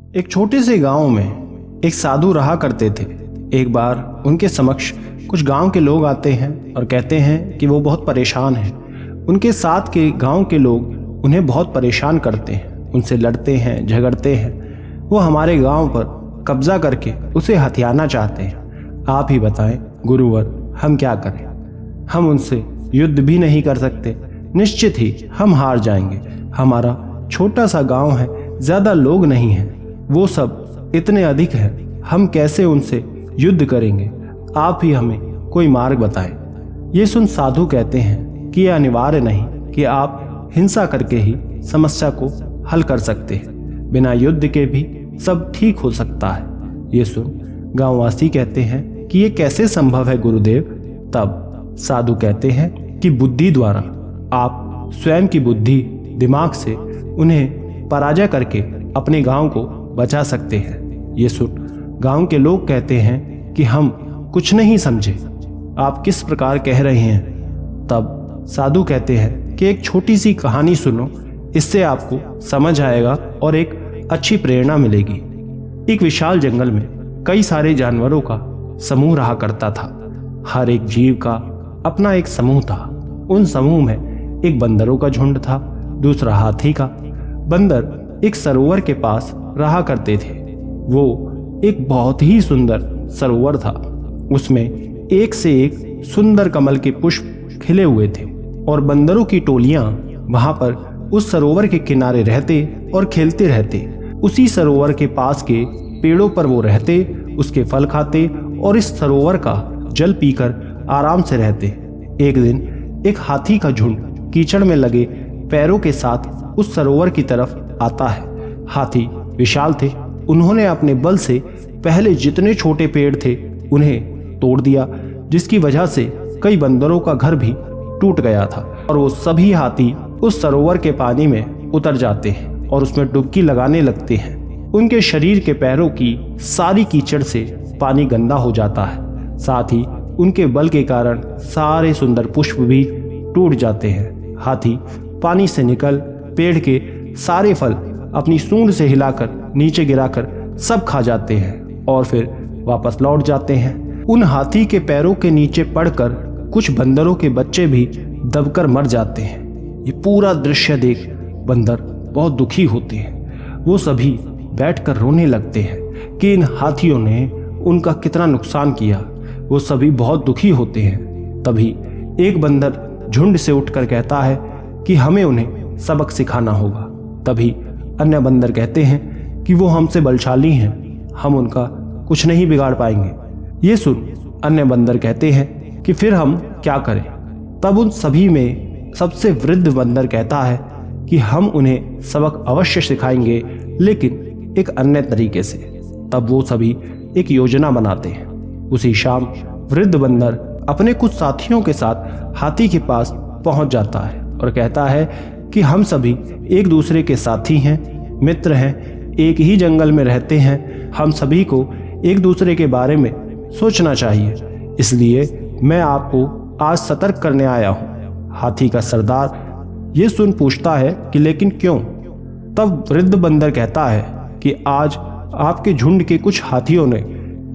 एक छोटे से गांव में एक साधु रहा करते थे। एक बार उनके समक्ष कुछ गांव के लोग आते हैं और कहते हैं कि वो बहुत परेशान हैं। उनके साथ के गांव के लोग उन्हें बहुत परेशान करते हैं, उनसे लड़ते हैं, झगड़ते हैं। वो हमारे गांव पर कब्जा करके उसे हथियाना चाहते हैं। आप ही बताएं गुरुवर, हम क्या करें? हम उनसे युद्ध भी नहीं कर सकते, निश्चित ही हम हार जाएंगे। हमारा छोटा सा गांव है, ज़्यादा लोग नहीं हैं, वो सब इतने अधिक हैं, हम कैसे उनसे युद्ध करेंगे? आप ही हमें कोई मार्ग बताएं। ये सुन साधु कहते हैं कि यह अनिवार्य नहीं कि आप हिंसा करके ही समस्या को हल कर सकते हैं, बिना युद्ध के भी सब ठीक हो सकता है। ये सुन गांववासी कहते हैं कि ये कैसे संभव है गुरुदेव? तब साधु कहते हैं कि बुद्धि द्वारा आप स्वयं की बुद्धि दिमाग से उन्हें पराजय करके अपने गांव को बचा सकते हैं। ये सुन गांव के लोग कहते हैं कि हम कुछ नहीं समझे, आप किस प्रकार कह रहे हैं? तब साधु कहते हैं कि एक छोटी सी कहानी सुनो, इससे आपको समझ आएगा और एक अच्छी प्रेरणा मिलेगी। एक विशाल जंगल में कई सारे जानवरों का समूह रहा करता था। हर एक जीव का अपना एक समूह था। उन समूह में एक बंदरों का झुंड था, दूसरा हाथी का। बंदर एक सरोवर के पास रहा करते थे। वो एक बहुत ही सुंदर सरोवर था। उसमें एक से एक सुंदर कमल के पुष्प खिले हुए थे और बंदरों की टोलियां वहां पर उस सरोवर के किनारे रहते और खेलते रहते। उसी सरोवर के पास के पेड़ों पर वो रहते, उसके फल खाते और इस सरोवर का जल पीकर आराम से रहते। एक दिन एक हाथी का झुंड कीचड़ में लगे पैरों के साथ उस सरोवर की तरफ आता है। हाथी विशाल थे, उन्होंने अपने बल से पहले जितने छोटे पेड़ थे उन्हें तोड़ दिया, जिसकी वजह से कई बंदरों का घर भी टूट गया था। और वो सभी हाथी उस सरोवर के पानी में उतर जाते हैं और उसमें डुबकी लगाने लगते हैं। उनके शरीर के पैरों की सारी कीचड़ से पानी गंदा हो जाता है। साथ ही उनके बल के कारण सारे सुंदर पुष्प भी टूट जाते हैं। हाथी पानी से निकल पेड़ के सारे फल अपनी सूंड से हिलाकर नीचे गिराकर सब खा जाते हैं और फिर वापस लौट जाते हैं। उन हाथी के पैरों के नीचे पड़कर कुछ बंदरों के बच्चे भी दबकर मर जाते हैं। ये पूरा दृश्य देख बंदर बहुत दुखी होते हैं। वो सभी बैठकर रोने लगते हैं कि इन हाथियों ने उनका कितना नुकसान किया। वो सभी बहुत दुखी होते हैं। तभी एक बंदर झुंड से उठकर कहता है कि हमें उन्हें सबक सिखाना होगा। तभी अन्य बंदर कहते हैं कि वो हमसे बलशाली हैं, हम उनका कुछ नहीं बिगाड़ पाएंगे। ये सुन अन्य बंदर कहते हैं कि फिर हम क्या करें? तब उन सभी में सबसे वृद्ध बंदर कहता है कि हम उन्हें सबक अवश्य सिखाएंगे, लेकिन एक अन्य तरीके से। तब वो सभी एक योजना बनाते हैं। उसी शाम वृद्ध बंदर अपने कुछ साथियों के साथ हाथी के पास पहुंच जाता है और कहता है कि हम सभी एक दूसरे के साथी हैं, मित्र हैं, एक ही जंगल में रहते हैं। हम सभी को एक दूसरे के बारे में सोचना चाहिए, इसलिए मैं आपको आज सतर्क करने आया हूँ। हाथी का सरदार ये सुन पूछता है कि लेकिन क्यों? तब वृद्ध बंदर कहता है कि आज आपके झुंड के कुछ हाथियों ने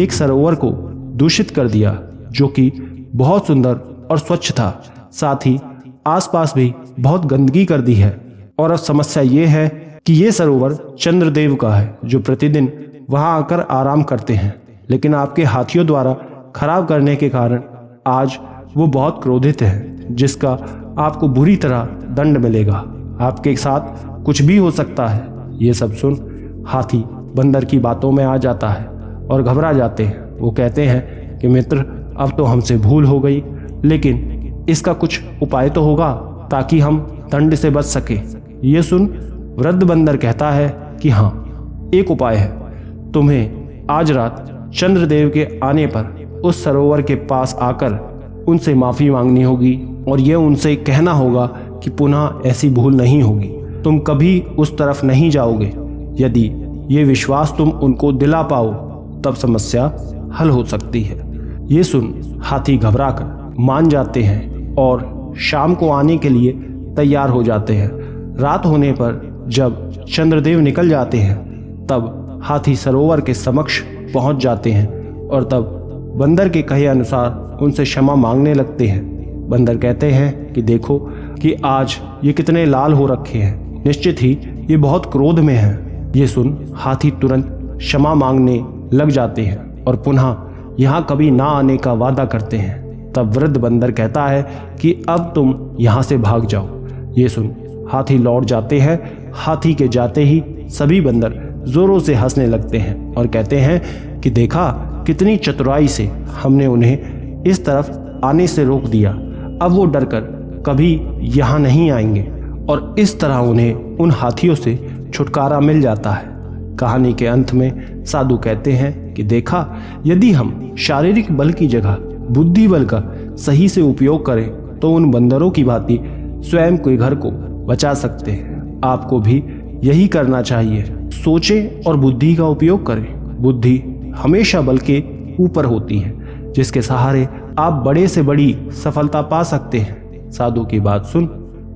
एक सरोवर को दूषित कर दिया, जो कि बहुत सुंदर और स्वच्छ था। साथ ही आसपास भी बहुत गंदगी कर दी है। और अब समस्या ये है कि ये सरोवर चंद्रदेव का है, जो प्रतिदिन वहां आकर आराम करते हैं, लेकिन आपके हाथियों द्वारा खराब करने के कारण आज वो बहुत क्रोधित हैं, जिसका आपको बुरी तरह दंड मिलेगा। आपके साथ कुछ भी हो सकता है। ये सब सुन हाथी बंदर की बातों में आ जाता है और घबरा जाते हैं। वो कहते हैं कि मित्र, अब तो हमसे भूल हो गई, लेकिन इसका कुछ उपाय तो होगा ताकि हम दंड से बच सके। ये सुन वृद्ध बंदर कहता है कि हाँ, एक उपाय है। तुम्हें आज रात चंद्रदेव के आने पर उस सरोवर के पास आकर उनसे माफ़ी मांगनी होगी और ये उनसे कहना होगा कि पुनः ऐसी भूल नहीं होगी, तुम कभी उस तरफ नहीं जाओगे। यदि ये विश्वास तुम उनको दिला पाओ तब समस्या हल हो सकती है। ये सुन हाथी घबराकर मान जाते हैं और शाम को आने के लिए तैयार हो जाते हैं। रात होने पर जब चंद्रदेव निकल जाते हैं तब हाथी सरोवर के समक्ष पहुंच जाते हैं और तब बंदर के कहे अनुसार उनसे क्षमा मांगने लगते हैं। बंदर कहते हैं कि देखो कि आज ये कितने लाल हो रखे हैं, निश्चित ही ये बहुत क्रोध में हैं। ये सुन हाथी तुरंत क्षमा मांगने लग जाते हैं और पुनः यहाँ कभी ना आने का वादा करते हैं। तब वृद्ध बंदर कहता है कि अब तुम यहाँ से भाग जाओ। ये सुन हाथी लौट जाते हैं। हाथी के जाते ही सभी बंदर जोरों से हंसने लगते हैं और कहते हैं कि देखा कितनी चतुराई से हमने उन्हें इस तरफ आने से रोक दिया। अब वो डरकर कभी यहाँ नहीं आएंगे और इस तरह उन्हें उन हाथियों से छुटकारा मिल जाता है। कहानी के अंत में साधु कहते हैं कि देखा, यदि हम शारीरिक बल की जगह बुद्धि बल का सही से उपयोग करें तो उन बंदरों की भांति स्वयं के घर को बचा सकते हैं। आपको भी यही करना चाहिए। सोचें और बुद्धि का उपयोग करें। बुद्धि हमेशा बल के ऊपर होती है, जिसके सहारे आप बड़े से बड़ी सफलता पा सकते हैं। साधु की बात सुन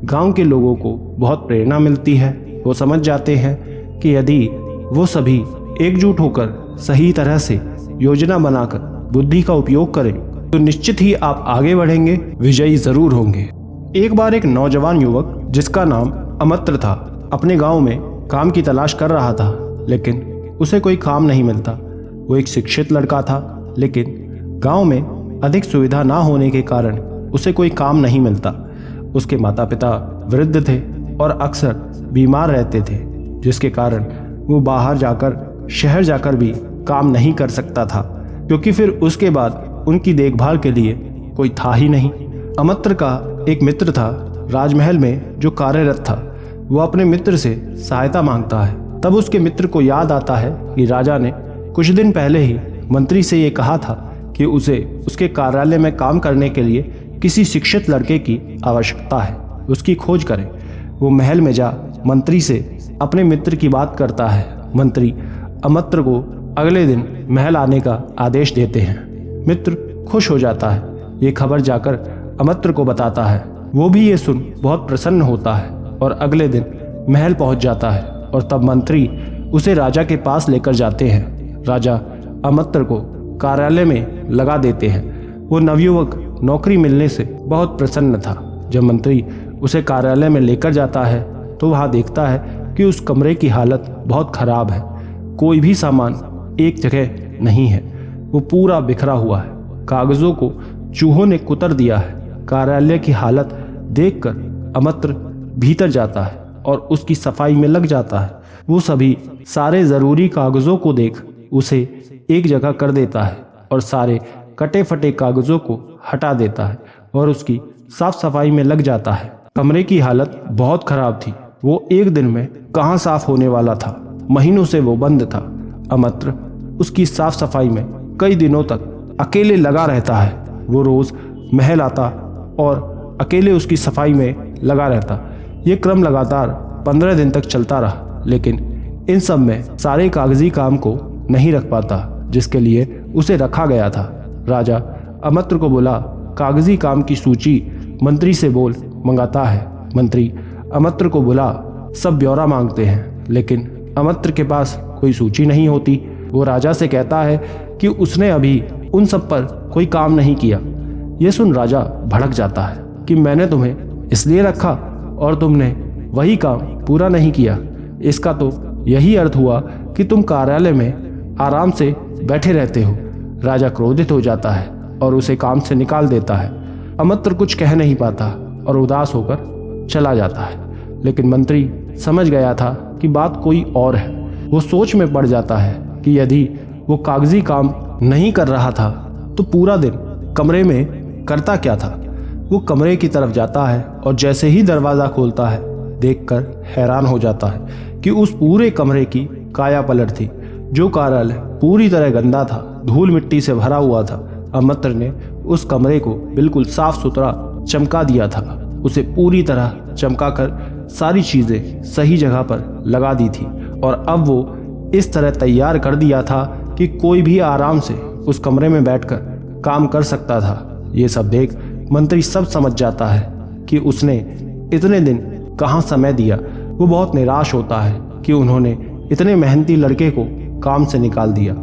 गांव के लोगों को बहुत प्रेरणा मिलती है। वो समझ जाते हैं कि यदि वो सभी एकजुट होकर सही तरह से योजना बनाकर बुद्धि का उपयोग करें तो निश्चित ही आप आगे बढ़ेंगे, विजयी जरूर होंगे। एक बार एक नौजवान युवक जिसका नाम अमत्र था अपने गांव में काम की तलाश कर रहा था, लेकिन उसे कोई काम नहीं मिलता। वो एक शिक्षित लड़का था, लेकिन गांव में अधिक सुविधा ना होने के कारण उसे कोई काम नहीं मिलता। उसके माता पिता वृद्ध थे और अक्सर बीमार रहते थे, जिसके कारण वो बाहर जाकर शहर जाकर भी काम नहीं कर सकता था, क्योंकि फिर उसके बाद उनकी देखभाल के लिए कोई था ही नहीं। अमत्र का एक मित्र था राजमहल में जो कार्यरत था। वो अपने मित्र से सहायता मांगता है। तब उसके मित्र को याद आता है कि राजा ने कुछ दिन पहले ही मंत्री से ये कहा था कि उसे उसके कार्यालय में काम करने के लिए किसी शिक्षित लड़के की आवश्यकता है, उसकी खोज करें। वो महल में जा मंत्री से अपने मित्र की बात करता है। मंत्री अमत्र को अगले दिन महल आने का आदेश देते हैं। मित्र खुश हो जाता है। ये खबर जाकर अमत्र को बताता है। वो भी ये सुन बहुत प्रसन्न होता है और अगले दिन महल पहुंच जाता है और तब मंत्री उसे राजा के पास लेकर जाते हैं। राजा अमत्र को कार्यालय में लगा देते हैं। वो नवयुवक नौकरी मिलने से बहुत प्रसन्न था। जब मंत्री उसे कार्यालय में लेकर जाता है तो वहाँ देखता है कि उस कमरे की हालत बहुत खराब है। कोई भी सामान एक जगह नहीं है, वो पूरा बिखरा हुआ है। कागजों को चूहों ने कुतर दिया है। कार्यालय की हालत देखकर अमत्र भीतर जाता है और उसकी सफाई में लग जाता है। वो सभी सारे जरूरी कागजों को देख उसे एक जगह कर देता है और सारे कटे फटे कागजों को हटा देता है और उसकी साफ सफाई में लग जाता है। कमरे की हालत बहुत खराब थी। वो एक दिन में कहाँ साफ होने वाला था। महीनों से वो बंद था। अमत्र उसकी साफ सफाई में कई दिनों तक अकेले लगा रहता है। वो रोज महल आता और अकेले उसकी सफाई में लगा रहता। ये क्रम लगातार 15 दिन तक चलता रहा, लेकिन इन सब में सारे कागजी काम को नहीं रख पाता जिसके लिए उसे रखा गया था। राजा अमत्र को बोला, कागजी काम की सूची मंत्री से बोल मंगाता है। मंत्री अमत्र को बुला सब ब्यौरा मांगते हैं, लेकिन अमत्र के पास कोई सूची नहीं होती। वो राजा से कहता है कि उसने अभी उन सब पर कोई काम नहीं किया। ये सुन राजा भड़क जाता है कि मैंने तुम्हें इसलिए रखा और तुमने वही काम पूरा नहीं किया। इसका तो यही अर्थ हुआ कि तुम कार्यालय में आराम से बैठे रहते हो। राजा क्रोधित हो जाता है और उसे काम से निकाल देता है। अमत्र कुछ कह नहीं पाता और उदास होकर चला जाता है, लेकिन मंत्री समझ गया था कि बात कोई और है। वो सोच में पड़ जाता है कि यदि वो कागजी काम नहीं कर रहा था तो पूरा दिन कमरे में करता क्या था। वो कमरे की तरफ जाता है और जैसे ही दरवाज़ा खोलता है देखकर हैरान हो जाता है कि उस पूरे कमरे की काया पलट थी। जो कार्यालय पूरी तरह गंदा था, धूल मिट्टी से भरा हुआ था, अमत्र ने उस कमरे को बिल्कुल साफ सुथरा चमका दिया था। उसे पूरी तरह चमकाकर सारी चीज़ें सही जगह पर लगा दी थी और अब वो इस तरह तैयार कर दिया था कि कोई भी आराम से उस कमरे में बैठकर काम कर सकता था। ये सब देख मंत्री सब समझ जाता है कि उसने इतने दिन कहाँ समय दिया। वो बहुत निराश होता है कि उन्होंने इतने मेहनती लड़के को काम से निकाल दिया।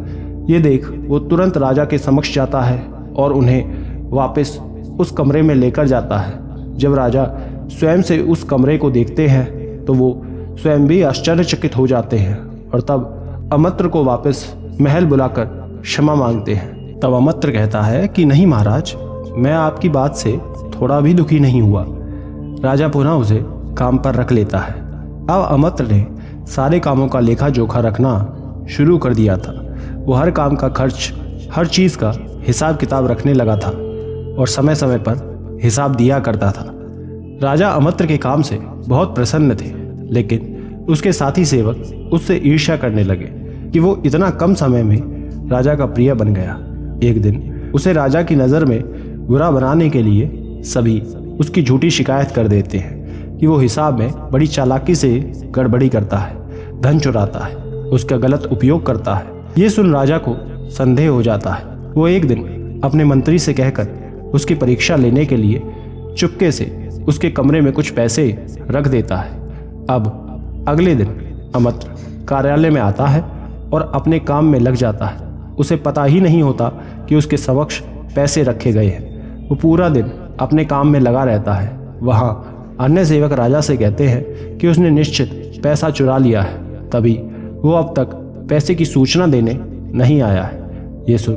ये देख वो तुरंत राजा के समक्ष जाता है और उन्हें वापस उस कमरे में लेकर जाता है। जब राजा स्वयं से उस कमरे को देखते हैं तो वो स्वयं भी आश्चर्यचकित हो जाते हैं और तब अमत्र को वापस महल बुलाकर क्षमा मांगते हैं। तब अमत्र कहता है कि नहीं महाराज, मैं आपकी बात से थोड़ा भी दुखी नहीं हुआ। राजा पुनः उसे काम पर रख लेता है। अब अमत्र ने सारे कामों का लेखा जोखा रखना शुरू कर दिया था। वो हर काम का खर्च, हर चीज़ का हिसाब किताब रखने लगा था और समय समय पर हिसाब दिया करता था। राजा अमत्र के काम से बहुत प्रसन्न थे, लेकिन उसके साथी सेवक उससे ईर्ष्या करने लगे कि वो इतना कम समय में राजा का प्रिय बन गया। एक दिन उसे राजा की नज़र में बुरा बनाने के लिए सभी उसकी झूठी शिकायत कर देते हैं कि वो हिसाब में बड़ी चालाकी से गड़बड़ी करता है, धन चुराता है, उसका गलत उपयोग करता है। ये सुन राजा को संदेह हो जाता है। वो एक दिन अपने मंत्री से कहकर उसकी परीक्षा लेने के लिए चुपके से उसके कमरे में कुछ पैसे रख देता है। अब अगले दिन अमत्र कार्यालय में आता है और अपने काम में लग जाता है। उसे पता ही नहीं होता कि उसके समक्ष पैसे रखे गए हैं। वो पूरा दिन अपने काम में लगा रहता है। वहाँ अन्य सेवक राजा से कहते हैं कि उसने निश्चित पैसा चुरा लिया है, तभी वो अब तक पैसे की सूचना देने नहीं आया है। ये सुन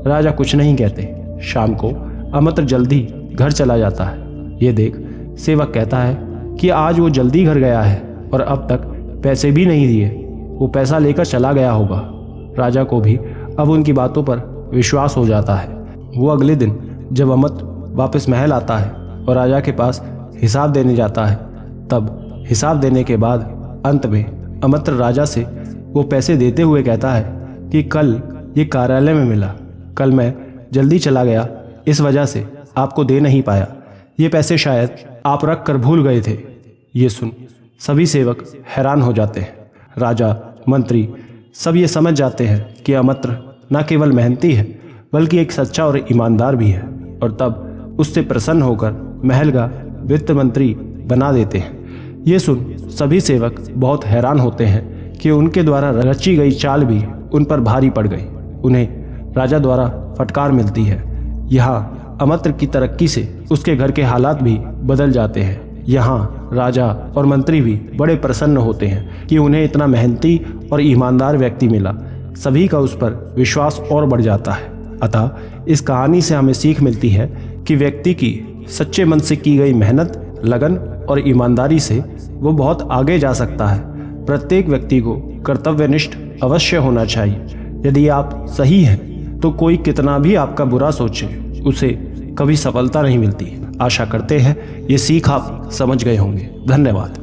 राजा कुछ नहीं कहते। शाम को अमत्र जल्दी घर चला जाता है। ये देख सेवक कहता है कि आज वो जल्दी घर गया है और अब तक पैसे भी नहीं दिए। वो पैसा लेकर चला गया होगा। राजा को भी अब उनकी बातों पर विश्वास हो जाता है। वो अगले दिन जब अमत्र वापस महल आता है और राजा के पास हिसाब देने जाता है, तब हिसाब देने के बाद अंत में अमत्र राजा से वो पैसे देते हुए कहता है कि कल ये कार्यालय में मिला। कल मैं जल्दी चला गया, इस वजह से आपको दे नहीं पाया। ये पैसे शायद आप रख कर भूल गए थे। ये सुन सभी सेवक हैरान हो जाते हैं। राजा, मंत्री सब ये समझ जाते हैं कि अमत्र न केवल मेहनती है बल्कि एक सच्चा और ईमानदार भी है, और तब उससे प्रसन्न होकर महल का वित्त मंत्री बना देते हैं। ये सुन सभी सेवक बहुत हैरान होते हैं कि उनके द्वारा रची गई चाल भी उन पर भारी पड़ गई। उन्हें राजा द्वारा फटकार मिलती है। यहाँ अमत्र की तरक्की से उसके घर के हालात भी बदल जाते हैं। यहाँ राजा और मंत्री भी बड़े प्रसन्न होते हैं कि उन्हें इतना मेहनती और ईमानदार व्यक्ति मिला। सभी का उस पर विश्वास और बढ़ जाता है। अतः इस कहानी से हमें सीख मिलती है कि व्यक्ति की सच्चे मन से की गई मेहनत, लगन और ईमानदारी से वो बहुत आगे जा सकता है। प्रत्येक व्यक्ति को कर्तव्यनिष्ठ अवश्य होना चाहिए। यदि आप सही हैं तो कोई कितना भी आपका बुरा सोचे, उसे कभी सफलता नहीं मिलती। आशा करते हैं ये सीख आप समझ गए होंगे। धन्यवाद।